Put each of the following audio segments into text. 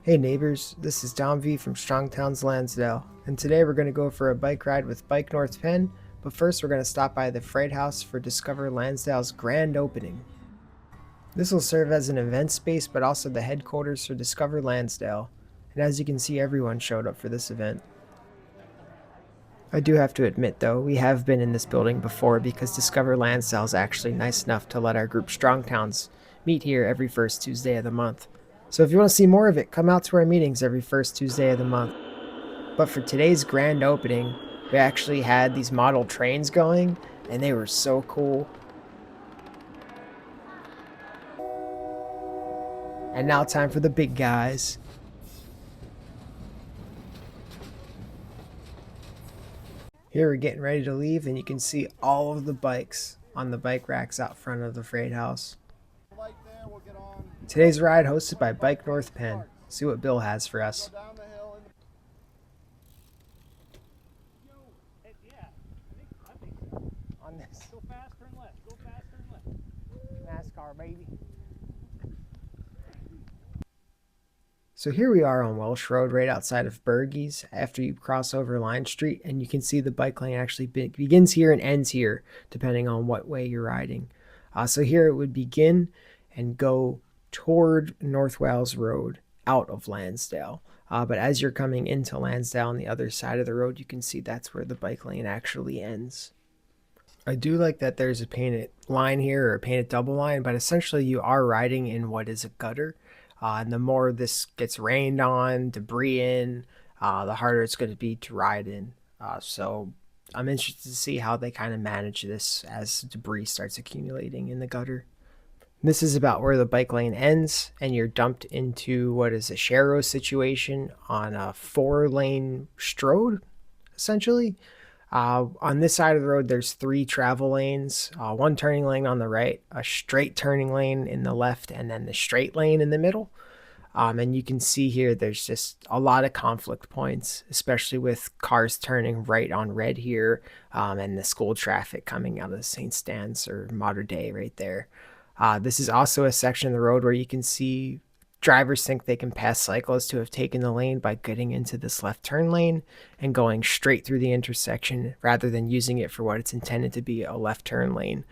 Hey neighbors, this is Dom V from Strongtown's Lansdale, and today we're going to go for a bike ride with Bike North Penn, but first we're going to stop by the Freight House for Discover Lansdale's grand opening. This will serve as an event space but also the headquarters for Discover Lansdale, and as you can see everyone showed up for this event. I do have to admit though, we have been in this building before because Discover Lansdale is actually nice enough to let our group Strongtowns meet here every first Tuesday of the month. So if you want to see more of it, come out to our meetings every first Tuesday of the month. But for today's grand opening, we actually had these model trains going, and they were so cool. And now time for the big guys. Here we're getting ready to leave, and you can see all of the bikes on the bike racks out front of the freight house. Today's ride hosted by Bike North Penn. See what Bill has for us. On this. Go fast, turn left. Go fast, turn left. NASCAR, baby. So here we are on Welsh Road right outside of Bergey's after you cross over Line Street, and you can see the bike lane actually begins here and ends here depending on what way you're riding. So here it would begin and go toward North Wales Road out of Lansdale. But as you're coming into Lansdale on the other side of the road, you can see that's where the bike lane actually ends. I do like that there's a painted line here or a painted double line, but essentially you are riding in what is a gutter. And the more this gets rained on, debris in, the harder it's going to be to ride in. So I'm interested to see how they kind of manage this as debris starts accumulating in the gutter. This is about where the bike lane ends, and you're dumped into what is a Sharrow situation on a 4-lane strode, essentially. On this side of the road, there's 3 travel lanes, one turning lane on the right, a straight turning lane in the left, and then the straight lane in the middle. And you can see here there's just a lot of conflict points, especially with cars turning right on red here, and the school traffic coming out of St. Stan's or Mater Dei right there. This is also a section of the road where you can see drivers think they can pass cyclists who have taken the lane by getting into this left turn lane and going straight through the intersection rather than using it for what it's intended to be, a left turn lane.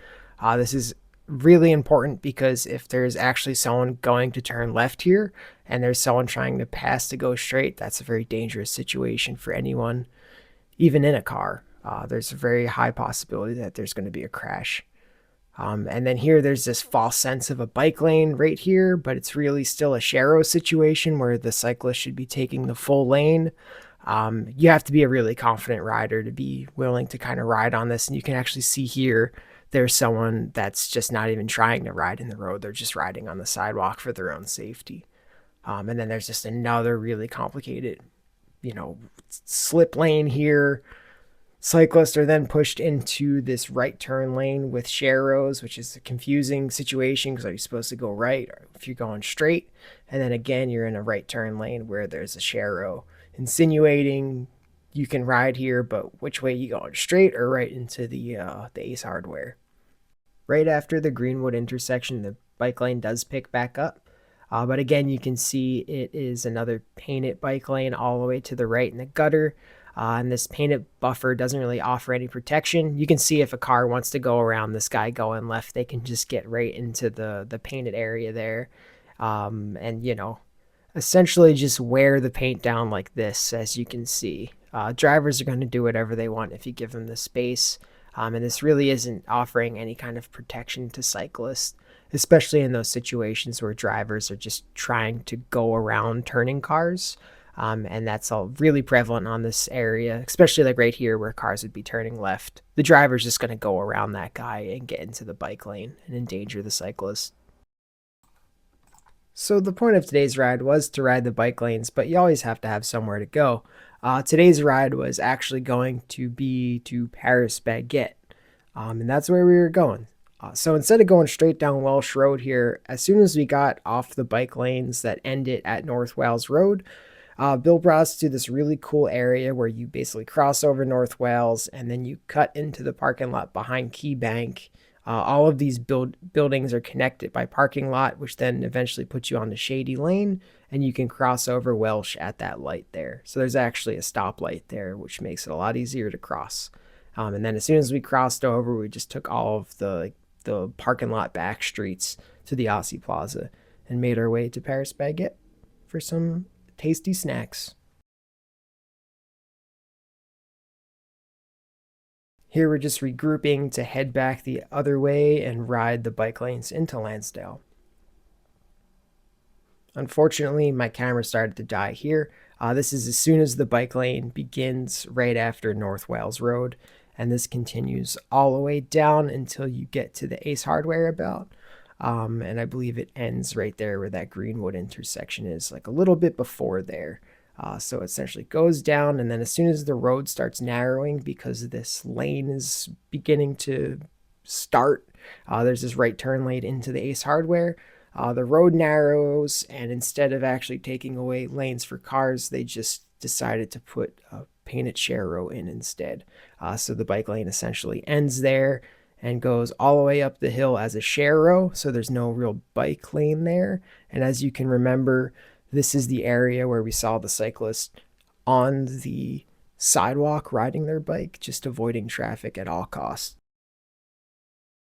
This is really important because if there's actually someone going to turn left here and there's someone trying to pass to go straight, that's a very dangerous situation for anyone, even in a car. There's a very high possibility that there's going to be a crash. And then here there's this false sense of a bike lane right here, but it's really still a Sharrow situation where the cyclist should be taking the full lane. You have to be a really confident rider to be willing to kind of ride on this. And you can actually see here, there's someone that's just not even trying to ride in the road. They're just riding on the sidewalk for their own safety. And then there's just another really complicated, slip lane here. Cyclists are then pushed into this right turn lane with Sharrows, which is a confusing situation because are you supposed to go right or if you're going straight? And then again, you're in a right turn lane where there's a Sharrow, insinuating you can ride here, but which way you going, straight or right into the Ace Hardware? Right after the Greenwood intersection, the bike lane does pick back up. But again, you can see it is another painted bike lane all the way to the right in the gutter. And this painted buffer doesn't really offer any protection. You can see if a car wants to go around this guy going left, they can just get right into the painted area there. And, essentially just wear the paint down like this, as you can see. Drivers are going to do whatever they want if you give them the space. And this really isn't offering any kind of protection to cyclists, especially in those situations where drivers are just trying to go around turning cars. And that's all really prevalent on this area, especially like right here where cars would be turning left. The driver's just going to go around that guy and get into the bike lane and endanger the cyclist. So the point of today's ride was to ride the bike lanes, but you always have to have somewhere to go. Today's ride was actually going to be to Paris Baguette, and that's where we were going. So instead of going straight down Welsh Road here, as soon as we got off the bike lanes that ended at North Wales Road, Bill brought us to this really cool area where you basically cross over North Wales and then you cut into the parking lot behind Key Bank. All of these buildings are connected by parking lot, which then eventually puts you on the Shady Lane, and you can cross over Welsh at that light there. So there's actually a stoplight there, which makes it a lot easier to cross. And then as soon as we crossed over, we just took all of the parking lot back streets to the Aussie Plaza and made our way to Paris Baguette for some tasty snacks. Here we're just regrouping to head back the other way and ride the bike lanes into Lansdale. Unfortunately, my camera started to die here. This is as soon as the bike lane begins right after North Wales Road, and this continues all the way down until you get to the Ace Hardware about. And I believe it ends right there where that Greenwood intersection is, like a little bit before there. So it essentially goes down, and then as soon as the road starts narrowing because this lane is beginning to start, there's this right turn lane into the Ace Hardware. The road narrows, and instead of actually taking away lanes for cars, they just decided to put a painted share row in instead. So the bike lane essentially ends there and goes all the way up the hill as a share row, so there's no real bike lane there. And as you can remember, this is the area where we saw the cyclist on the sidewalk riding their bike, just avoiding traffic at all costs.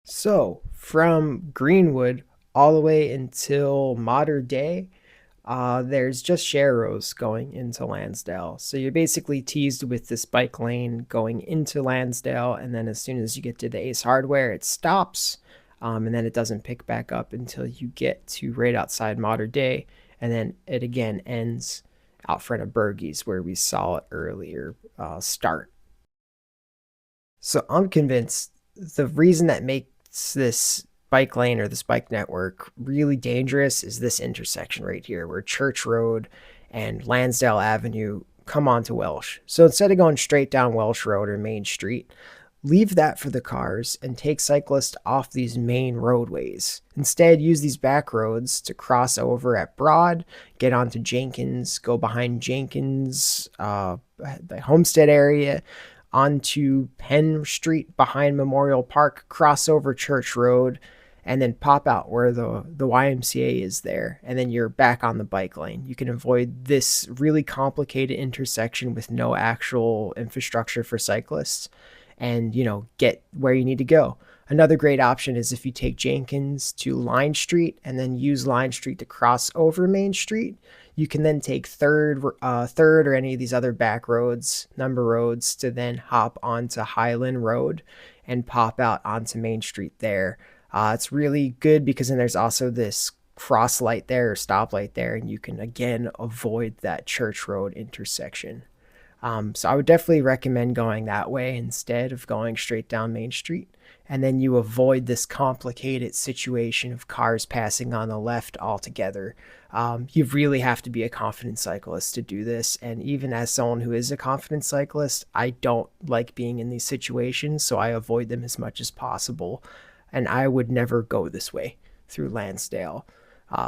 So from Greenwood all the way until modern day, there's just share rows going into Lansdale. So you're basically teased with this bike lane going into Lansdale, and then as soon as you get to the Ace Hardware, it stops, and then it doesn't pick back up until you get to right outside modern day, and then it again ends out front of Bergie's where we saw it earlier start. So I'm convinced the reason that makes this bike lane or this bike network really dangerous is this intersection right here where Church Road and Lansdale Avenue come onto Welsh. So instead of going straight down Welsh Road or Main Street, leave that for the cars and take cyclists off these main roadways. Instead, use these back roads to cross over at Broad, get onto Jenkins, go behind Jenkins, the Homestead area, onto Penn Street behind Memorial Park, cross over Church Road, and then pop out where the YMCA is there, and then you're back on the bike lane. You can avoid this really complicated intersection with no actual infrastructure for cyclists and, get where you need to go. Another great option is if you take Jenkins to Line Street and then use Line Street to cross over Main Street, you can then take third or any of these other back roads, number roads, to then hop onto Highland Road and pop out onto Main Street there. It's really good because then there's also this cross light there or stoplight there, and you can again avoid that Church Road intersection. So I would definitely recommend going that way instead of going straight down Main Street. And then you avoid this complicated situation of cars passing on the left altogether. You really have to be a confident cyclist to do this. And even as someone who is a confident cyclist, I don't like being in these situations, so I avoid them as much as possible. And I would never go this way through Lansdale.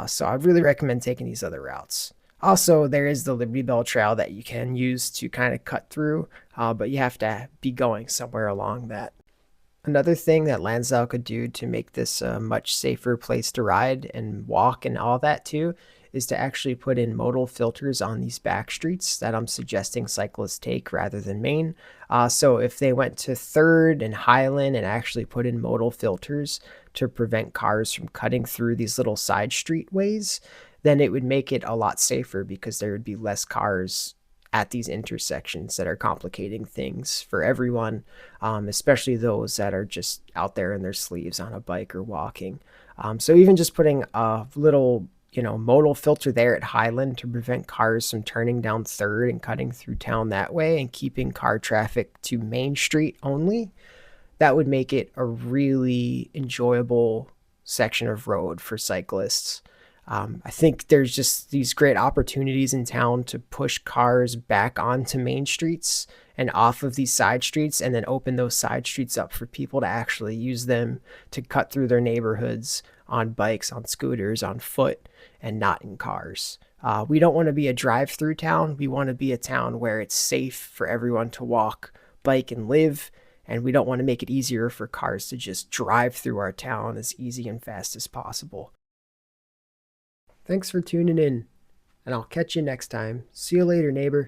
So I'd really recommend taking these other routes. Also, there is the Liberty Bell Trail that you can use to kind of cut through, but you have to be going somewhere along that. Another thing that Lansdale could do to make this a much safer place to ride and walk and all that too is to actually put in modal filters on these back streets that I'm suggesting cyclists take rather than Main. So if they went to 3rd and Highland and actually put in modal filters to prevent cars from cutting through these little side streetways, then it would make it a lot safer because there would be less cars at these intersections that are complicating things for everyone, especially those that are just out there in their sleeves on a bike or walking. So even just putting a little, modal filter there at Highland to prevent cars from turning down 3rd and cutting through town that way and keeping car traffic to Main Street only, that would make it a really enjoyable section of road for cyclists. I think there's just these great opportunities in town to push cars back onto main streets and off of these side streets, and then open those side streets up for people to actually use them to cut through their neighborhoods on bikes, on scooters, on foot, and not in cars. We don't want to be a drive-through town. We want to be a town where it's safe for everyone to walk, bike, and live. And we don't want to make it easier for cars to just drive through our town as easy and fast as possible. Thanks for tuning in. and I'll catch you next time. See you later, neighbor.